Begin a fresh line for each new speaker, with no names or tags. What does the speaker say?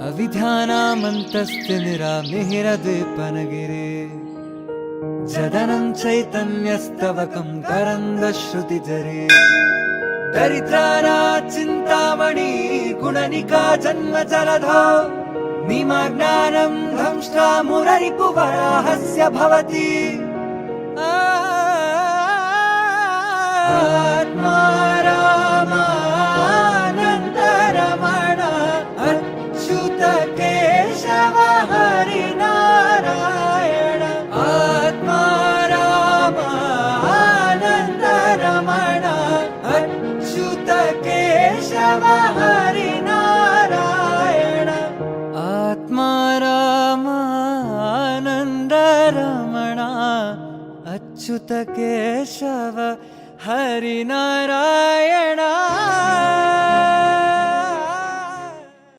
अविध्यानामन्तस्तिमिरामिहिरद्वीपनगिरे जदनं चैतन्यस्तवकं करन्दश्रुतिजरे दरिद्रानाचिन्तामणि गुणनिका जन्मजलधो निमग्नानं धंष्ट्रा मुररिपुवराहस्य भवति आत्मा रामानन्दरमण अच्युत केशव हरिनारायण आत्मा रामानन्दरमण अच्युत केशव हरिनारायण आत्मा रामानन्दरमण अच्युत केशव हरिनारायण।